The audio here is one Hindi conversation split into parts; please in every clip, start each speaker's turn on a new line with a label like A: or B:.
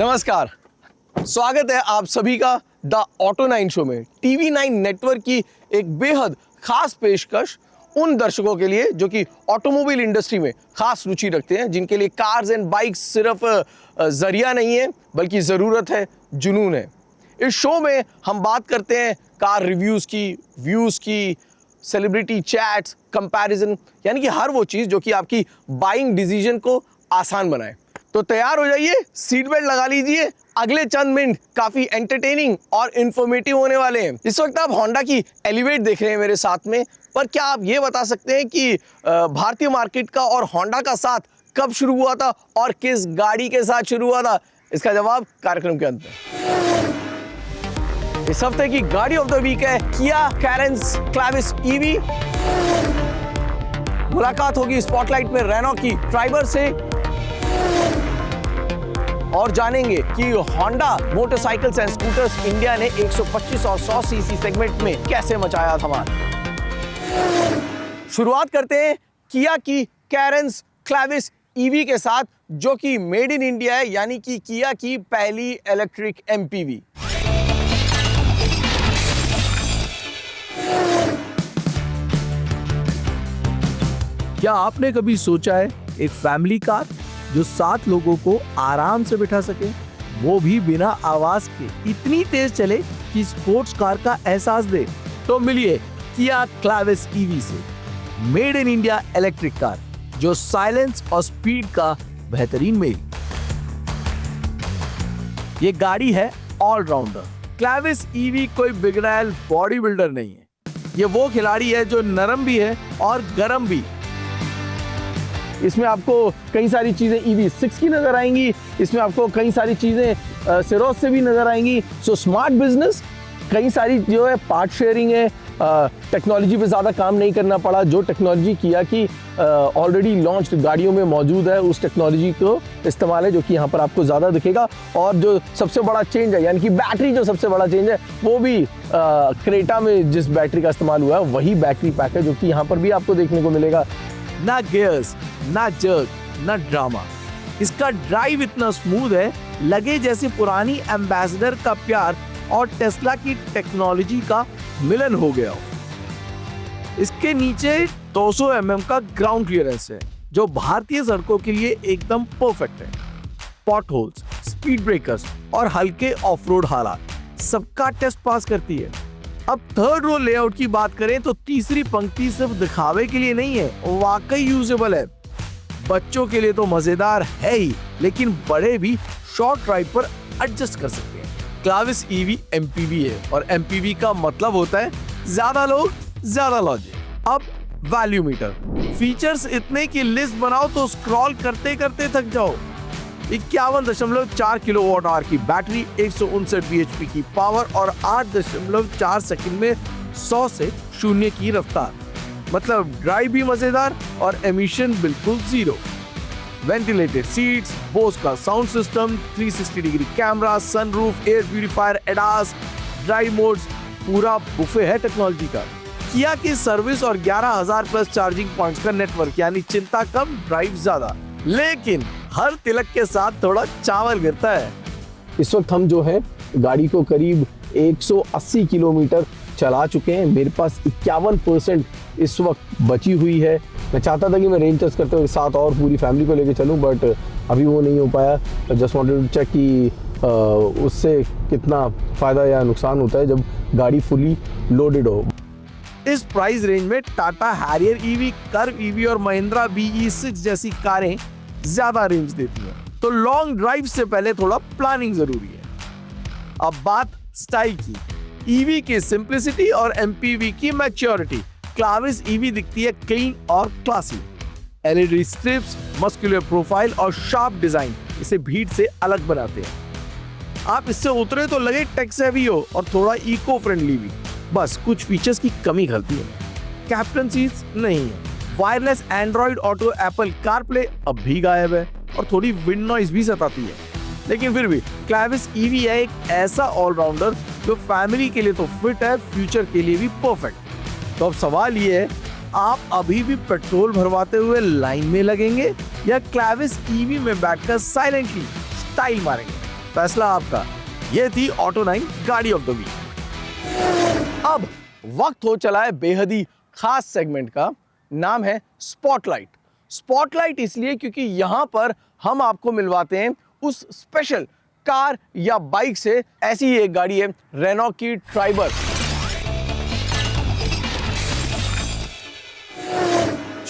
A: नमस्कार, स्वागत है आप सभी का द ऑटो 9 शो में। टीवी 9 नेटवर्क की एक बेहद खास पेशकश उन दर्शकों के लिए जो कि ऑटोमोबाइल इंडस्ट्री में खास रुचि रखते हैं, जिनके लिए कार्स एंड बाइक्स सिर्फ जरिया नहीं है बल्कि ज़रूरत है, जुनून है। इस शो में हम बात करते हैं कार रिव्यूज़ की, व्यूज़ की, सेलिब्रिटी चैट्स, कंपैरिजन, यानी कि हर वो चीज़ जो कि आपकी बाइंग डिसीजन को आसान बनाए। तो तैयार हो जाइए, सीट बेल्ट लगा लीजिए, अगले चंद मिनट काफी एंटरटेनिंग और इंफॉर्मेटिव होने वाले हैं। इस वक्त आप होंडा की एलिवेट देख रहे हैं मेरे साथ में, पर क्या आप ये बता सकते हैं कि भारतीय मार्केट का और होंडा का साथ कब शुरू हुआ था और किस गाड़ी के साथ शुरू हुआ था? इसका जवाब कार्यक्रम के अंत में। इस हफ्ते की गाड़ी ऑफ द वीक है किया कैरेंस क्लैविस ईवी। मुलाकात होगी स्पॉटलाइट में रेनॉ की ट्राइबर से और जानेंगे कि Honda motorcycles and scooters India ने 125 और 100 सीसी सेगमेंट में कैसे मचाया धमाल। शुरुआत करते हैं किया की कैरेंस क्लैविस ईवी के साथ, जो कि मेड इन इंडिया है, यानी कि किया की पहली इलेक्ट्रिक एमपीवी।
B: क्या आपने कभी सोचा है एक फैमिली कार जो 7 लोगों को आराम से बिठा सके, वो भी बिना आवाज के, इतनी तेज चले कि स्पोर्ट्स कार का एहसास दे? तो मिलिए किया क्लैविस ईवी से, made in India electric car जो साइलेंस और स्पीड का बेहतरीन मेल। ये गाड़ी है ऑलराउंडर। क्लैविस ईवी कोई बिगड़ैल बॉडी बिल्डर नहीं है, ये वो खिलाड़ी है जो नरम भी है और गरम भी।
A: इसमें आपको कई सारी चीज़ें EV6 की नज़र आएंगी, इसमें आपको कई सारी चीज़ें सिरोस से भी नज़र आएंगी। सो स्मार्ट बिजनेस, कई सारी जो है पार्ट शेयरिंग है, टेक्नोलॉजी पे ज़्यादा काम नहीं करना पड़ा। जो टेक्नोलॉजी किया कि ऑलरेडी लॉन्च्ड गाड़ियों में मौजूद है, उस टेक्नोलॉजी को इस्तेमाल है, जो कि यहाँ पर आपको ज़्यादा दिखेगा। और जो सबसे बड़ा चेंज है, यानी कि बैटरी, जो सबसे बड़ा चेंज है वो भी क्रेटा में जिस बैटरी का इस्तेमाल हुआ है वही बैटरी पैक है, जो कि यहाँ पर भी आपको देखने को मिलेगा।
B: ना गियर्स, ना जर्क, ना ड्रामा। इसका ड्राइव इतना स्मूथ है, लगे जैसे पुरानी एम्बेसडर का प्यार और टेस्ला की टेक्नोलॉजी का मिलन हो गया हो। इसके नीचे 200 mm का ग्राउंड क्लियरेंस है, जो भारतीय सड़कों के लिए एकदम परफेक्ट है। पॉट होल्स, स्पीड ब्रेकर्स और हल्के ऑफ रोड हालात सबका टेस्ट पास करती है। अब थर्ड रो लेआउट की बात करें तो तीसरी पंक्ति सिर्फ दिखावे के लिए नहीं है, वाकई यूजेबल है। बच्चों के लिए तो मजेदार है ही, लेकिन बड़े भी शॉर्ट ड्राइव पर एडजस्ट कर सकते हैं। क्लैविस ईवी एमपीवी है और एमपीवी का मतलब होता है ज्यादा लोग, ज्यादा लॉजिक। अब वैल्यू मीटर, फीचर्स इतने की लिस्ट बनाओ तो स्क्रॉल करते करते थक जाओ। 51.4 किलोवाट आवर की बैटरी, 159 bhp की पावर और 8.4 सेकंड में 100 से 0 की रफ्तार। मतलब ड्राइव भी मजेदार और एमिशन बिल्कुल जीरो। वेंटिलेटेड सीट्स, बोस का sound system, 360 degree camera, sunroof, air purifier, ADAS, drive modes, पूरा बुफे है टेक्नोलॉजी का। किया की सर्विस और 11,000 प्लस चार्जिंग पॉइंट्स का नेटवर्क, यानी चिंता कम, ड्राइव ज्यादा। लेकिन हर तिलक के साथ थोड़ा चावल गिरता है।
A: इस वक्त हम जो है गाड़ी को करीब 180 किलोमीटर चला चुके हैं। मेरे पास 51% इस वक्त बची हुई है। मैं चाहता था कि मैं रेंज टेस्ट करते हुए साथ और पूरी फैमिली को लेके चलूं, बट अभी वो नहीं हो पाया। जस्ट वांटेड टू चेक कि उससे कितना फ़ायदा या नुकसान होता है जब गाड़ी फुली लोडेड हो।
B: इस प्राइस रेंज में Tata Harrier EV, Curvv EV और महिंद्रा BE6 जैसी कारें ज्यादा रेंज देती हैं, तो लॉन्ग ड्राइव से पहले थोड़ा प्लानिंग जरूरी है। अब बात स्टाइल की, ईवी की सिंप्लिसिटी और एमपीवी की मैच्योरिटी। क्लैविस ईवी दिखती है क्लीन और classy. LED strips, muscular profile और शार्प डिजाइन इसे भीड़ से अलग बनाते हैं। आप इससे उतरे तो लगे टेक सेवी हो और थोड़ा इको फ्रेंडली भी। बस कुछ फीचर्स की कमी खलती है। कैप्टन सीट्स नहीं है, wireless Android auto, Apple CarPlay अब भी गायब है और थोड़ी विंड नॉइज भी सताती है। लेकिन फिर भी क्लैविस ईवी है एक ऐसा ऑलराउंडर जो फैमिली के लिए तो फिट है, फ्यूचर के लिए भी परफेक्ट। तो अब सवाल ये है, आप अभी भी पेट्रोल भरवाते हुए लाइन में लगेंगे या क्लैविस ईवी में बैठकर साइलेंटली स्टाइल मारेंगे? फैसला आपका। ये थी ऑटो 9 गाड़ी ऑफ द वीक।
A: अब वक्त हो चला है बेहद ही खास सेगमेंट का, नाम है स्पॉटलाइट। स्पॉटलाइट इसलिए क्योंकि यहां पर हम आपको मिलवाते हैं उस स्पेशल कार या बाइक से। ऐसी ही एक गाड़ी है रेनो की ट्राइबर।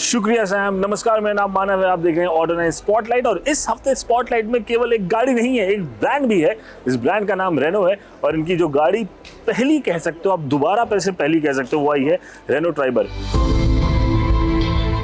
C: शुक्रिया सैम। नमस्कार, मेरा नाम मानव है, आप देख रहे हैं ऑटो 9 स्पॉटलाइट। और इस हफ्ते स्पॉटलाइट में केवल एक गाड़ी नहीं है, एक ब्रांड भी है। इस ब्रांड का नाम रेनो है और इनकी जो गाड़ी पहली कह सकते हो आप, दोबारा पैसे पहली कह सकते हो, वो आई है रेनो ट्राइबर।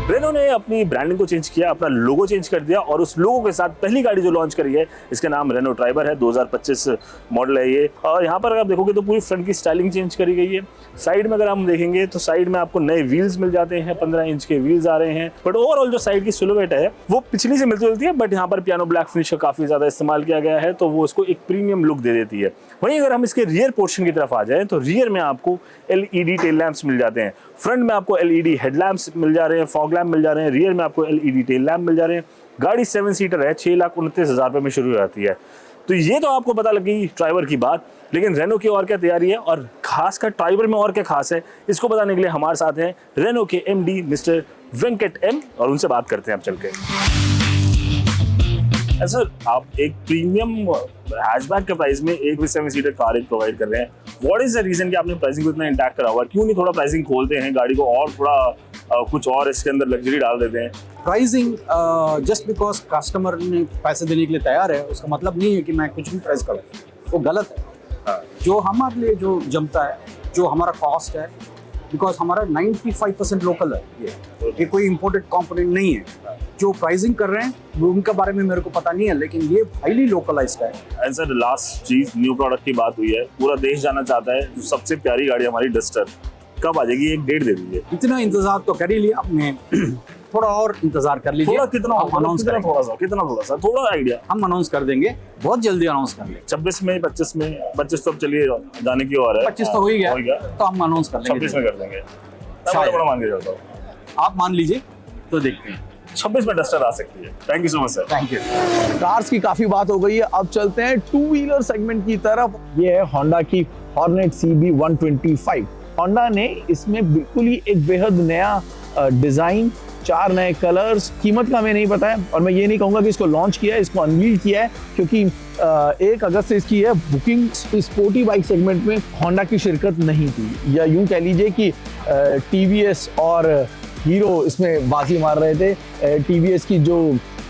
C: रेनो ने अपनी ब्रांडिंग को चेंज किया, अपना लोगो चेंज कर दिया और उस लोगो के साथ पहली गाड़ी जो लॉन्च करी है इसका नाम रेनो ट्राइबर है। 2025 मॉडल है ये। और यहाँ पर अगर आप देखोगे तो पूरी फ्रंट की स्टाइलिंग चेंज करी गई है। साइड में अगर हम देखेंगे तो साइड में आपको नए व्हील्स मिल जाते हैं, 15 इंच के व्हील्स आ रहे हैं। बट ओवरऑल जो साइड की सिलुएट है वो पिछली से मिलती जुलती है, बट यहाँ पर पियानो ब्लैक फिनिश का काफी ज्यादा इस्तेमाल किया गया है, तो वो उसको एक प्रीमियम लुक दे देती है। वहीं अगर हम इसके रियर पोर्शन की तरफ आ जाए तो रियर में आपको LED टेल लैंप्स मिल जाते हैं। फ्रंट में आपको LED हेडलैम्प्स मिल जा रहे हैं, फॉग लैम्प मिल जा रहे हैं। रियर में आपको LED टेल लैंप मिल जा रहे हैं। गाड़ी 7 सीटर है, 6,29,000 रुपए में शुरू हो जाती है। तो ये तो आपको पता लगी ट्राइबर की बात, लेकिन रेनो की और क्या तैयारी है और खास कर ट्राइबर में और क्या खास है, इसको बताने के लिए हमारे साथ हैं रेनो के MD मिस्टर वेंकट M, और उनसे बात करते हैं आप चल के। सर, आप एक प्रीमियम हैचबैक के प्राइस में एक भी 7 सीटर कार प्रोवाइड कर रहे हैं। व्हाट इज द रीजन कि आपने प्राइसिंग को इतना इंटैक्ट करा हुआ? क्यों नहीं थोड़ा प्राइसिंग खोलते हैं गाड़ी को और थोड़ा कुछ और इसके अंदर लग्जरी डाल देते हैं?
D: प्राइसिंग जस्ट बिकॉज कस्टमर ने पैसे देने के लिए तैयार है उसका मतलब नहीं है कि मैं कुछ भी प्राइस करूँ, वो गलत है। जो हमारे लिए जो जमता है, जो हमारा कॉस्ट है, बिकॉज हमारा 95% लोकल है, ये कोई इम्पोर्टेड कंपोनेंट नहीं है। जो प्राइसिंग कर रहे हैं वो उनके बारे में मेरे को पता नहीं है, लेकिन ये हाईली लोकलाइज्ड है।
C: एंड सर, लास्ट चीज न्यू प्रोडक्ट की बात हुई है, पूरा देश जाना चाहता है जो सबसे प्यारी गाड़ी हमारी डस्टर कब आ जाएगी? एक डेट दे दीजिए।
D: इतना इंतजार तो कर ही लिया आपने, थोड़ा और इंतजार कर लीजिए।
C: थोड़ा कितना
D: अनाउंस
C: कितना थोड़ा सा थोड़ा आइडिया
D: हम अनाउंस कर देंगे, बहुत जल्दी अनाउंस कर लेंगे।
C: 26 में 25 में 25 तो चलिए जाने की और है,
D: 25 तो हो ही गया, तो हम अनाउंस कर लेंगे।
C: 26 में कर देंगे, बड़ा मान के चलता हूँ।
D: आप मान लीजिए तो देखते हैं
C: 26 में डस्टर आ सकती है। Thank you so much sir.
D: Thank you.
A: Cars की काफी बात हो गई है, अब चलते हैं टू व्हीलर सेगमेंट की तरफ। ये है होंडा की हॉर्नेट CB 125। होंडा ने इसमें बिल्कुल ही एक बेहद नया डिजाइन, 4 नए कलर्स। कीमत का हमें नहीं पता है और मैं ये नहीं कहूँगा कि इसको लॉन्च किया है, इसको अनवील किया है, क्योंकि 1 अगस्त से इसकी है बुकिंग। स्पोर्टी बाइक सेगमेंट में होंडा की शिरकत नहीं थी, या यूं कह लीजिए कि TVS और हीरो इसमें बाजी मार रहे थे। TVS की जो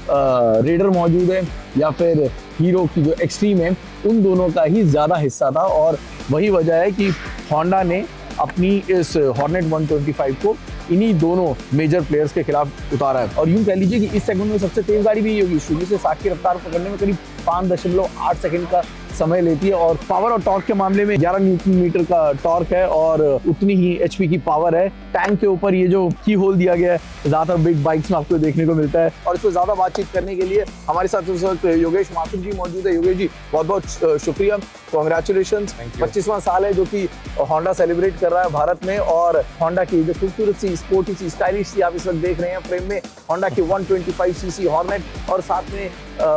A: रेडर मौजूद है या फिर हीरो की जो एक्सट्रीम है, उन दोनों का ही ज़्यादा हिस्सा था और वही वजह है कि होंडा ने अपनी इस हॉर्नेट 125 को इन्हीं दोनों मेजर प्लेयर्स के खिलाफ उतारा है। और यूं कह लीजिए कि इस सेगमेंट में सबसे तेज गाड़ी भी यही होगी। शून्य से 60 की रफ्तार पकड़ने में करीब 5.8 सेकंड का समय लेती है और पावर और टॉर्क के मामले में 11 न्यूटन मीटर का टॉर्क है और उतनी ही HP की पावर है। टैंक के ऊपर ये जो की होल दिया गया है, ज्यादातर बिग बाइक्स में आपको देखने को मिलता है। और इस पर ज्यादा बातचीत करने के लिए हमारे साथ इस वक्त योगेश माथुर जी मौजूद है। योगेश जी, बहुत बहुत शुक्रिया, कॉन्ग्रेचुलेशन। 25वां साल है जो कि होंडा सेलिब्रेट कर रहा है भारत में, और होंडा की जो खूबसूरत सी, स्पोर्टी सी, स्टाइलिश सी आप इस वक्त देख रहे हैं फ्रेम में, होंडा की 125cc हॉर्नेट और साथ में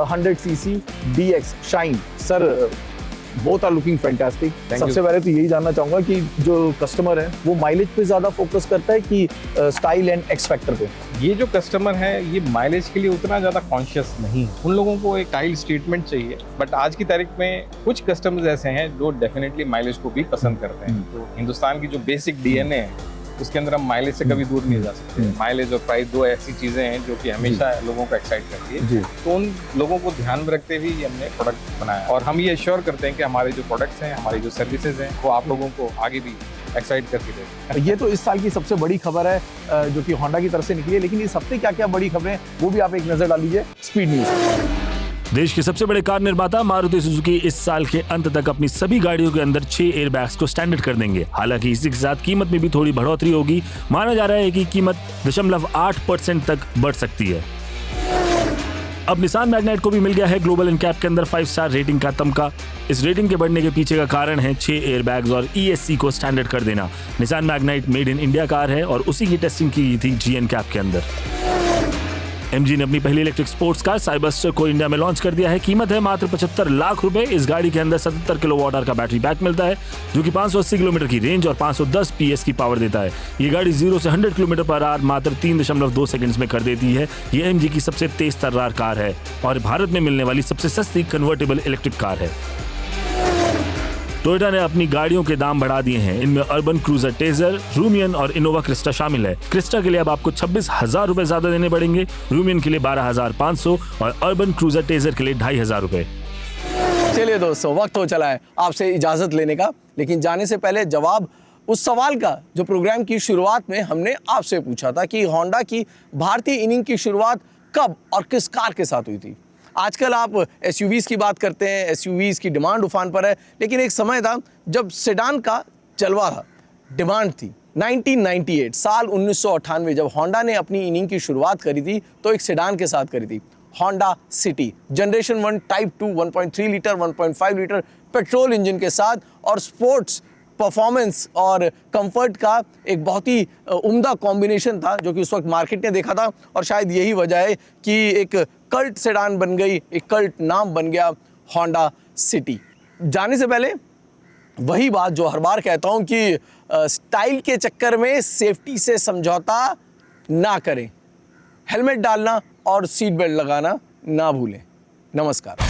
A: 100cc DX Shine. Sir, both are looking fantastic. सबसे पहले तो यही जानना चाहूंगा कि जो कस्टमर है वो माइलेज पे ज्यादा फोकस करता है कि स्टाइल एंड एक्स फैक्टर पे?
E: ये जो कस्टमर है ये माइलेज के लिए उतना ज़्यादा कॉन्शियस नहीं है। उन लोगों को एक स्टाइल स्टेटमेंट चाहिए, बट आज की तारीख में कुछ कस्टमर्स ऐसे हैं जो डेफिनेटली माइलेज को भी पसंद करते हैं। तो हिंदुस्तान की जो बेसिक DNA है उसके अंदर हम माइलेज से कभी दूर नहीं जा सकते। माइलेज और प्राइस 2 ऐसी चीज़ें हैं जो कि हमेशा लोगों को एक्साइट करती है। तो उन लोगों को ध्यान में रखते हुए ही हमने प्रोडक्ट बनाया और हम ये एश्योर करते हैं कि हमारे जो प्रोडक्ट्स हैं, हमारी जो सर्विसेज हैं, वो आप लोगों को आगे भी एक्साइट करके दें।
A: ये तो इस साल की सबसे बड़ी खबर है जो कि होंडा की तरफ से निकली है, लेकिन इस हफ्ते क्या क्या बड़ी खबरें वो भी आप एक नजर डाल लीजिए स्पीड न्यूज।
C: देश के सबसे बड़े कार निर्माता मारुति सुजुकी इस साल के अंत तक अपनी सभी गाड़ियों के अंदर 6 एयरबैग्स को स्टैंडर्ड कर देंगे। हालांकि इसी के साथ कीमत में भी थोड़ी बढ़ोतरी होगी। माना जा रहा है कि कीमत 0.8% तक बढ़ सकती है। अब निसान मैग्नाइट को भी मिल गया है ग्लोबल एनकैप के अंदर 5 स्टार रेटिंग का तमगा। इस रेटिंग के बढ़ने के पीछे का कारण है 6 एयरबैग्स और ESC को स्टैंडर्ड कर देना। Nissan Magnite made in India car है और उसी की टेस्टिंग की गई थी GNCAP के अंदर। MG ने अपनी पहली इलेक्ट्रिक स्पोर्ट्स कार साइबस्टर को इंडिया में लॉन्च कर दिया है। कीमत है मात्र 75 लाख रुपए। इस गाड़ी के अंदर 77 किलोवाट आवर का बैटरी पैक मिलता है, जो कि 580 किलोमीटर की रेंज और 510 PS की पावर देता है। ये गाड़ी 0 से 100 किलोमीटर पर आवर मात्र 3.2 सेकंड्स में कर देती है। ये MG की सबसे तेज तर्रार कार है और भारत में मिलने वाली सबसे सस्ती कन्वर्टेबल इलेक्ट्रिक कार है। टोयोटा ने अपनी गाड़ियों के दाम बढ़ा दिए हैं। इनमें अर्बन क्रूजर टेजर, रूमियन और इनोवा क्रिस्टा शामिल है। क्रिस्टा के लिए अब आपको 26,000 रुपए ज्यादा देने पड़ेंगे, रूमियन के लिए 12,500 और अर्बन क्रूजर टेजर के लिए 2,500 रुपए।
A: चलिए दोस्तों, वक्त हो चला है आपसे इजाजत लेने का, लेकिन जाने से पहले जवाब उस सवाल का जो प्रोग्राम की शुरुआत में हमने आपसे पूछा था कि होंडा की भारतीय इनिंग की शुरुआत कब और किस कार के साथ हुई थी। आजकल आप SUVs की बात करते हैं, SUVs की डिमांड उफान पर है, लेकिन एक समय था जब सेडान का जलवा था, डिमांड थी। 1998 साल 1998 जब होंडा ने अपनी इनिंग की शुरुआत करी थी तो एक सेडान के साथ करी थी, Honda city generation 1 type 2 1.3 litre 1.5 litre petrol engine के साथ, और स्पोर्ट्स परफॉर्मेंस और कंफर्ट का एक बहुत ही उम्दा कॉम्बिनेशन था जो कि उस वक्त मार्केट ने देखा था। और शायद यही वजह है कि एक कल्ट सेडान बन गई, एक कल्ट नाम बन गया होंडा सिटी। जाने से पहले वही बात जो हर बार कहता हूँ कि स्टाइल के चक्कर में सेफ्टी से समझौता ना करें, हेलमेट डालना और सीट बेल्ट लगाना ना भूलें। नमस्कार।